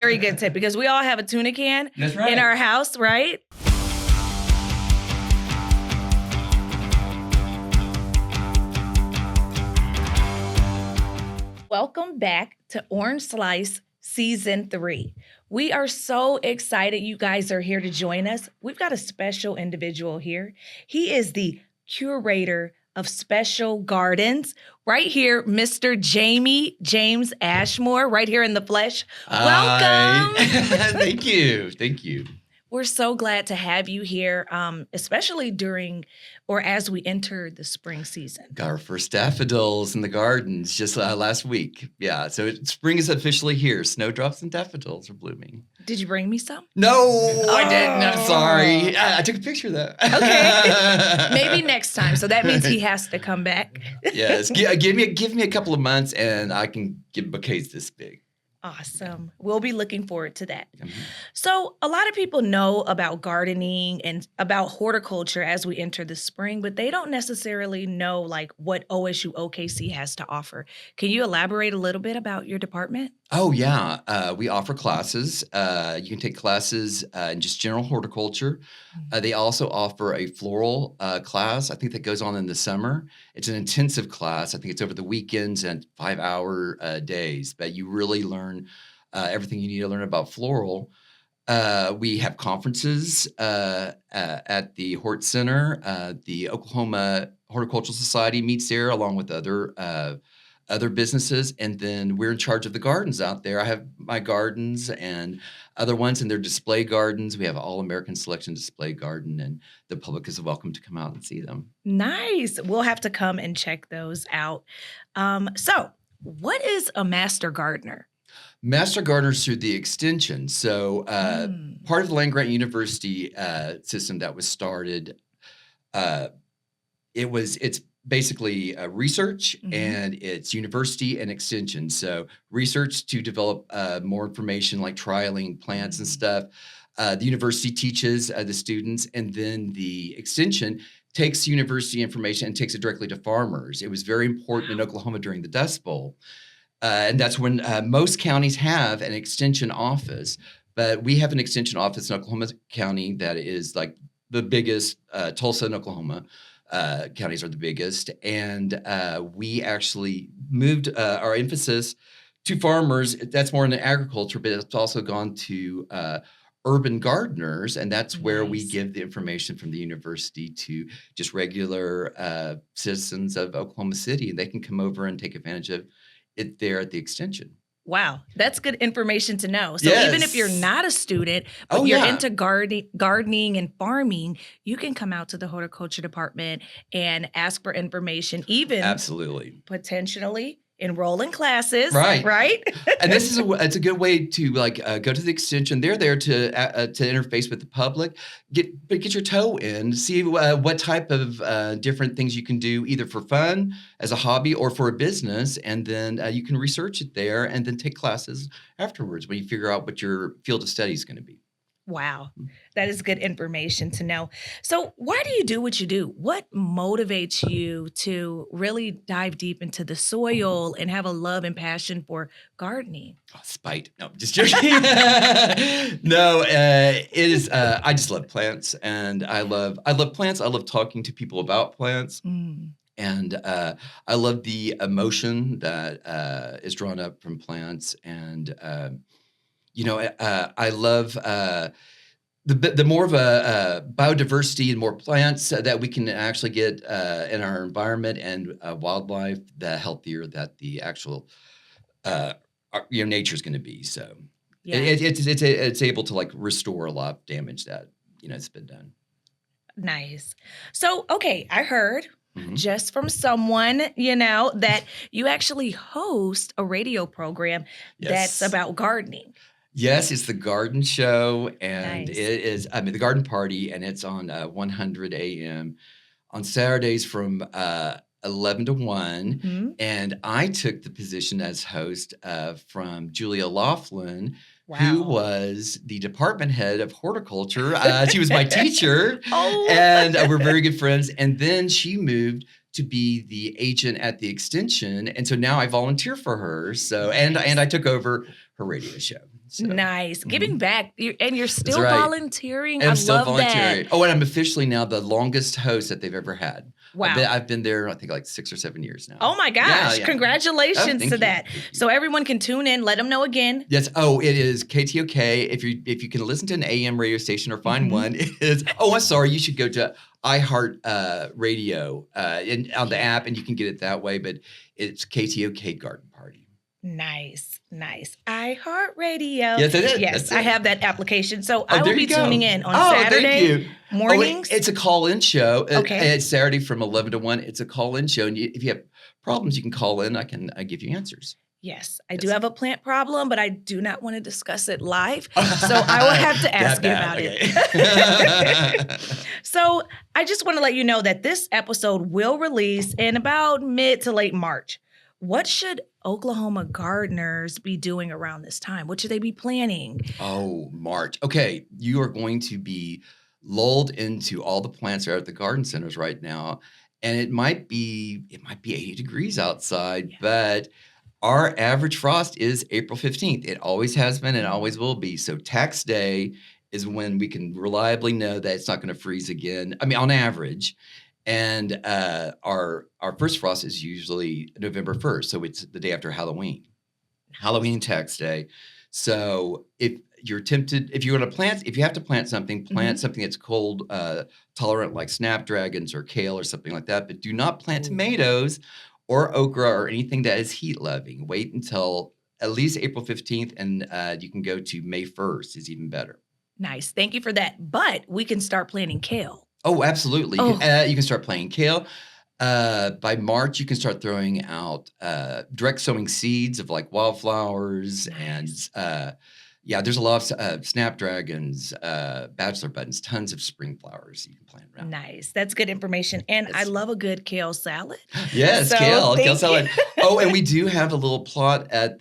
Very good tip because we all have a tuna can That's right. in our house, right? Welcome back to Orange Slice Season 3. We are so excited you guys are here to join us. We've got a special individual here. He is the curator of special gardens right here, Mr. Jamie James Ashmore, right here in the flesh. Welcome. Thank you. We're so glad to have you here, especially during or as we enter the spring season. Got our first daffodils in the gardens just last week. Yeah, so spring is officially here. Snowdrops and daffodils are blooming. Did you bring me some? No, I didn't. I'm sorry. I took a picture though. Okay, maybe next time. So that means he has to come back. Yes, give me a couple of months, and I can get bouquets this big. Awesome. We'll be looking forward to that. Mm-hmm. So a lot of people know about gardening and about horticulture as we enter the spring, but they don't necessarily know like what OSU-OKC has to offer. Can you elaborate a little bit about your department? Oh, yeah. We offer classes. You can take classes in just general horticulture. They also offer a floral class. I think that goes on in the summer. It's an intensive class. I think it's over the weekends and 5-hour days, but you really learn everything you need to learn about floral. We have conferences at the Hort Center. The Oklahoma Horticultural Society meets there along with other businesses, and then we're in charge of the gardens out there. I have my gardens and other ones, and they're display gardens. We have an all-American selection display garden, and the public is welcome to come out and see them. Nice. We'll have to come and check those out. So what is a master gardener? Master gardeners through the extension. So part of the land-grant university system that was started, it's basically research and it's university and extension. So research to develop more information like trialing plants and stuff. The university teaches the students, and then the extension takes university information and takes it directly to farmers. It was very important in Oklahoma during the Dust Bowl. And that's when most counties have an extension office. But we have an extension office in Oklahoma County that is like the biggest. Tulsa and Oklahoma counties are the biggest. And we actually moved our emphasis to farmers. That's more in agriculture, but it's also gone to urban gardeners. And that's where we give the information from the university to just regular citizens of Oklahoma City. And they can come over and take advantage of it there at the extension. Wow, that's good information to know. So even if you're not a student, but you're into gardening and farming, you can come out to the horticulture department and ask for information, even absolutely potentially enroll in classes, right? And this is it's a good way to go to the extension. They're there to interface with the public, get your toe in, see what type of different things you can do either for fun as a hobby or for a business, and then you can research it there and then take classes afterwards when you figure out what your field of study is going to be. Wow, that is good information to know. So why do you do what you do? What motivates you to really dive deep into the soil and have a love and passion for gardening? Oh, spite. No, just joking. No, it is. I just love plants, and I love plants. I love talking to people about plants. And I love the emotion that is drawn up from plants, and I love the more of a biodiversity and more plants that we can actually get in our environment and wildlife, the healthier that the actual nature is going to be. So it's able to restore a lot of damage that it's been done. Nice. So I heard. Just from someone, that you actually host a radio program that's about gardening. Yes, it's the Garden Show, and it is, the Garden Party, and it's on 100 a.m. on Saturdays from 11 to 1. And I took the position as host from Julia Laughlin, who was the department head of horticulture. She was my teacher, and we're very good friends. And then she moved to be the agent at the extension, and so now I volunteer for her. So and I took over her radio show. So, Nice. Giving back. And you're that's still right. volunteering. And I I'm still love that. volunteering. Oh, and I'm officially now the longest host that they've ever had. Wow. I've been there, I think, like 6 or 7 years now. Oh my gosh. Yeah. Oh, Congratulations thank to you. that. Thank you. So everyone can tune in. Let them know again. Yes. Oh, it is KTOK. If you can listen to an AM radio station or find Mhm. one, it is. Oh, I'm sorry. You should go to iHeart Radio on the app, and you can get it that way. But it's KTOK Garden Party. Nice. iHeartRadio. Yes, it is. Yes, That's I it. have that application. So Oh, I will there be you go. tuning in on Oh, Saturday thank you. mornings. It's a call-in show. Okay. It's Saturday from 11 to 1. It's a call-in show. And if you have problems, you can call in. I give you answers. Yes, I do have a plant problem, but I do not want to discuss it live. So I will have to ask you about it. So I just want to let you know that this episode will release in about mid to late March. What should Oklahoma gardeners be doing around this time? What should they be planning? Oh, March. Okay, you are going to be lulled into all the plants that are at the garden centers right now, and it might be 80 degrees outside, but our average frost is April 15th. It always has been and always will be. So tax day is when we can reliably know that it's not going to freeze again. I mean, on average. And our first frost is usually November 1st. So it's the day after Halloween tax day. So if you're tempted, if you have to plant something, something that's cold tolerant like snapdragons or kale or something like that. But do not plant tomatoes or okra or anything that is heat loving. Wait until at least April 15th, and you can go to May 1st is even better. Nice. Thank you for that. But we can start planting kale. Oh, absolutely. You can start planting kale. By March, you can start throwing out direct sowing seeds of like wildflowers. Nice. And there's a lot of snapdragons, bachelor buttons, tons of spring flowers you can plant around. Nice. That's good information. And I love a good kale salad. Yes, So, kale thank salad. you. Oh, and we do have a little plot at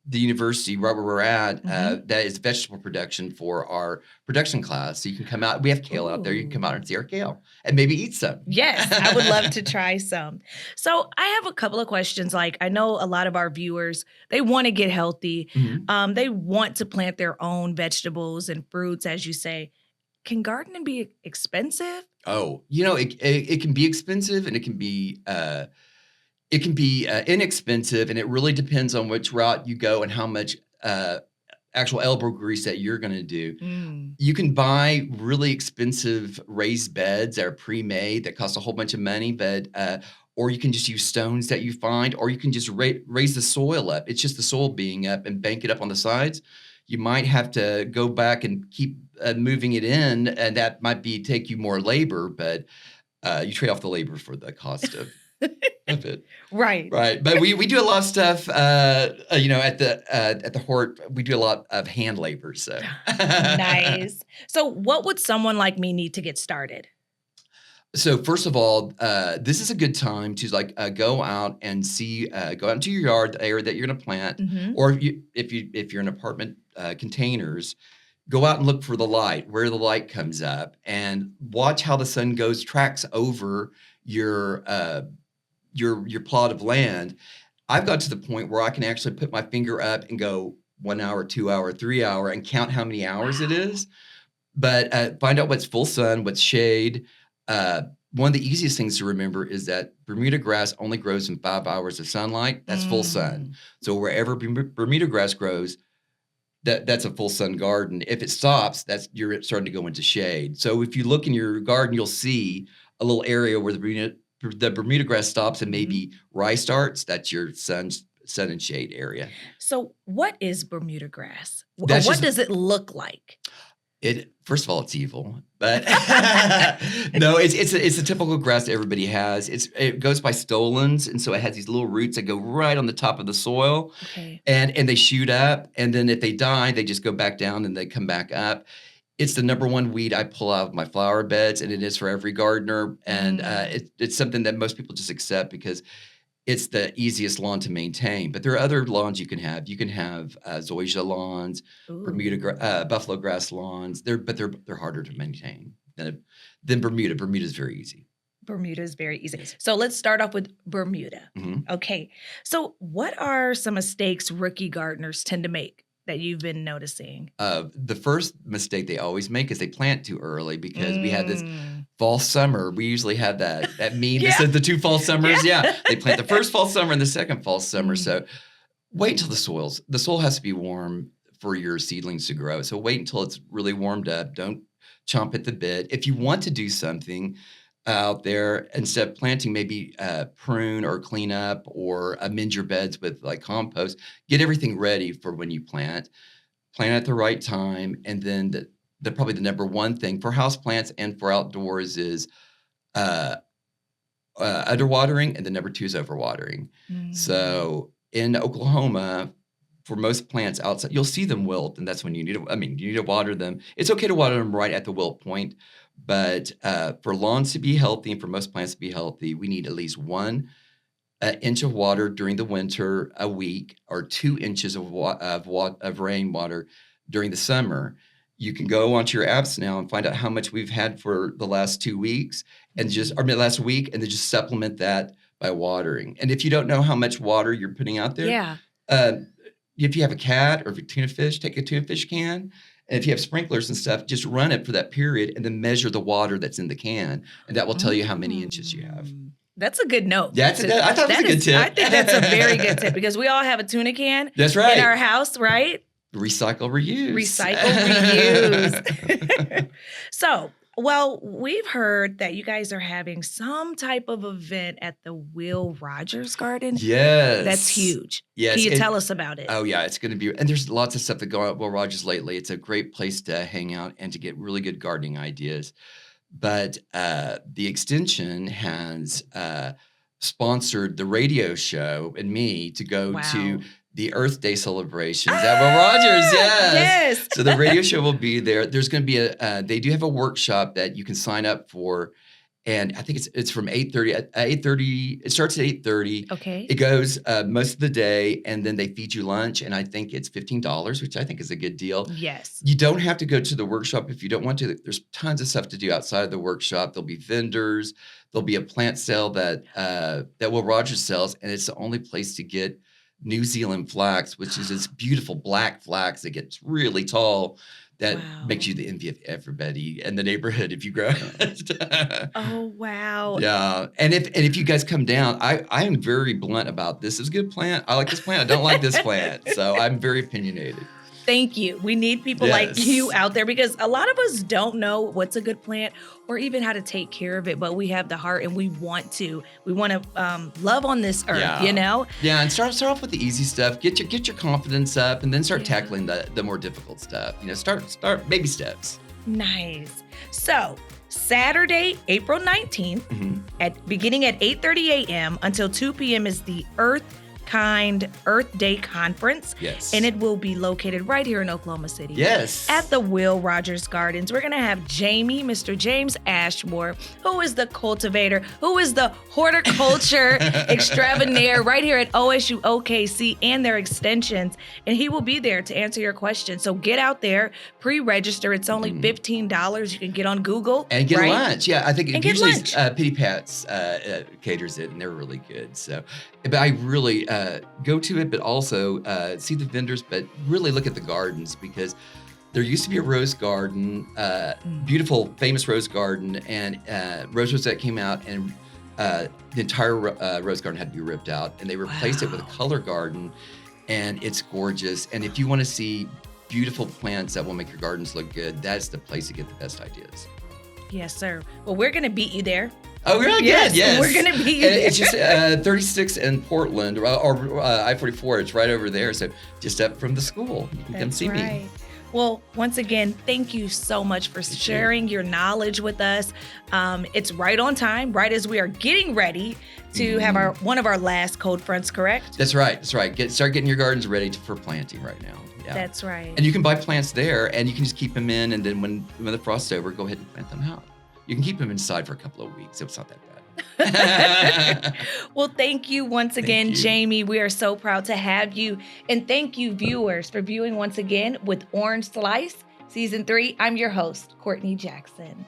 the university right where we're at that is vegetable production for our production class. So you can come out. We have kale out there. You can come out and see our kale and maybe eat some. Yes, I would love to try some. So I have a couple of questions. Like I know a lot of our viewers, they want to get healthy. Mhm. They want to plant their own vegetables and fruits, as you say. Can gardening be expensive? Oh, it can be expensive and it can be inexpensive, and it really depends on which route you go and how much actual elbow grease that you're going to do. You can buy really expensive raised beds that are pre-made that cost a whole bunch of money, but or you can just use stones that you find, or you can just raise the soil up. It's just the soil being up and bank it up on the sides. You might have to go back and keep moving it in, and that might take you more labor, but you trade off the labor for the cost of it. Right. But we do a lot of stuff, at the Hort. We do a lot of hand labor. So Nice. So what would someone like me need to get started? So first of all, this is a good time to go out and see, go out into your yard, the area that you're going to plant, or if you're in apartment containers, go out and look for the light, where the light comes up, and watch how the sun tracks over your plot of land. I've got to the point where I can actually put my finger up and go 1 hour, 2 hour, 3 hour, and count how many hours it is. But find out what's full sun, what's shade. One of the easiest things to remember is that Bermuda grass only grows in 5 hours of sunlight. That's full sun. So wherever Bermuda grass grows, that's a full sun garden. If it stops, you're starting to go into shade. So if you look in your garden, you'll see a little area where the Bermuda grass stops and maybe rye starts. That's your sun and shade area. So what is Bermuda grass? What does it look like? First of all, it's evil, but no, it's a typical grass that everybody has. It goes by stolons, and so it has these little roots that go right on the top of the soil, and they shoot up, and then if they die, they just go back down and they come back up. It's the number one weed I pull out of my flower beds, and it is for every gardener, and it's something that most people just accept because it's the easiest lawn to maintain. But there are other lawns you can have. You can have zoysia lawns, buffalo grass lawns. They're harder to maintain than Bermuda. Bermuda is very easy. Bermuda is very easy. Yes. So let's start off with Bermuda. Mhm. Okay. So what are some mistakes rookie gardeners tend to make that you've been noticing? The first mistake they always make is they plant too early because we had this Mm. fall summer. We usually have that meme that Yeah. says the 2 fall summers. Yeah. Yeah. They plant the first fall summer and the second fall summer. Mm. So wait until the soil has to be warm for your seedlings to grow. So wait until it's really warmed up. Don't chomp at the bit. If you want to do something out there, instead of planting, maybe prune or clean up or amend your beds with like compost, get everything ready for when you plant. Plant at the right time. And then probably the number one thing for house plants and for outdoors is uh, underwatering, and the number 2 is overwatering. Mm. So in Oklahoma, for most plants outside, you'll see them wilt, and that's when you need to water them. It's okay to water them right at the wilt point, but for lawns to be healthy and for most plants to be healthy, we need at least 1 inch of water during the winter a week, or 2 inches of rainwater during the summer. You can go onto your apps now and find out how much we've had for the last 2 weeks, last week, and then just supplement that by watering. And if you don't know how much water you're putting out there, Yeah. if you have a cat or if you tuna fish, take a tuna fish can. And if you have sprinklers and stuff, just run it for that period and then measure the water that's in the can. And that will tell you how many inches you have. That's a good note. I thought it was a good tip. I think that's a very good tip because we all have a tuna can That's right. in our house, right? Recycle, reuse. Recycle, reuse. So, well, we've heard that you guys are having some type of event at the Will Rogers Garden. Yes. That's huge. Yes. Can you tell us about it? Oh, yeah. It's going to be, and there's lots of stuff that go on at Will Rogers lately. It's a great place to hang out and to get really good gardening ideas. But the extension has sponsored the radio show and me to go to the Earth Day celebrations at Will Rogers. Yes. So the radio show will be there. There's going to be they do have a workshop that you can sign up for. And I think it's from 8:30. At 8:30, it starts at 8:30. Okay. It goes most of the day, and then they feed you lunch. And I think it's $15, which I think is a good deal. Yes. You don't have to go to the workshop if you don't want to. There's tons of stuff to do outside of the workshop. There'll be vendors. There'll be a plant sale that Will Rogers sells, and it's the only place to get New Zealand flax, which is this beautiful black flax that gets really tall. That makes you the envy of everybody in the neighborhood if you grow it. Oh, wow. Yeah. And if you guys come down, I am very blunt about this. It's a good plant. I like this plant. I don't like this plant. So I'm very opinionated. Thank you. We need people like you out there because a lot of us don't know what's a good plant or even how to take care of it, but we have the heart and we want to. We want to love on this earth, you know? Yeah, and start off with the easy stuff. Get your confidence up, and then start tackling the more difficult stuff. You know, start baby steps. Nice. So Saturday, April 19th, beginning at 8:30 a.m. until 2 p.m. is the Earth Day Conference. Yes. And it will be located right here in Oklahoma City. Yes. At the Will Rogers Gardens. We're going to have Mr. James Ashmore, who is the cultivator, who is the horticulture extraordinaire right here at OSU-OKC and their extensions. And he will be there to answer your questions. So get out there, pre-register. It's only $15. You can get on Google. And get lunch. Yeah, I think usually Pity Pat's caters it, and they're really good. So, but I really go to it, but also see the vendors, but really look at the gardens because there used to be a rose garden, beautiful, famous rose garden, and Rose Rosette came out and the entire rose garden had to be ripped out, and they replaced it with a color garden, and it's gorgeous. And if you want to see beautiful plants that will make your gardens look good, that's the place to get the best ideas. Yes, sir. Well, we're going to beat you there. Oh, really? Yes, yes. We're going to beat you there. It's just 36 in Portland, or I-44. It's right over there. So just up from the school. You can come see me. Well, once again, thank you so much for sharing your knowledge with us. It's right on time, right as we are getting ready to have one of our last cold fronts, correct? That's right. That's right. Start getting your gardens ready for planting right now. Yeah. That's right. And you can buy plants there, and you can just keep them in, and then when the frost's over, go ahead and plant them out. You can keep them inside for a couple of weeks. It's not that bad. Well, thank you once again, Jamie. We are so proud to have you. And thank you, viewers, for viewing once again with Orange Slice, Season 3. I'm your host, Courtney Jackson.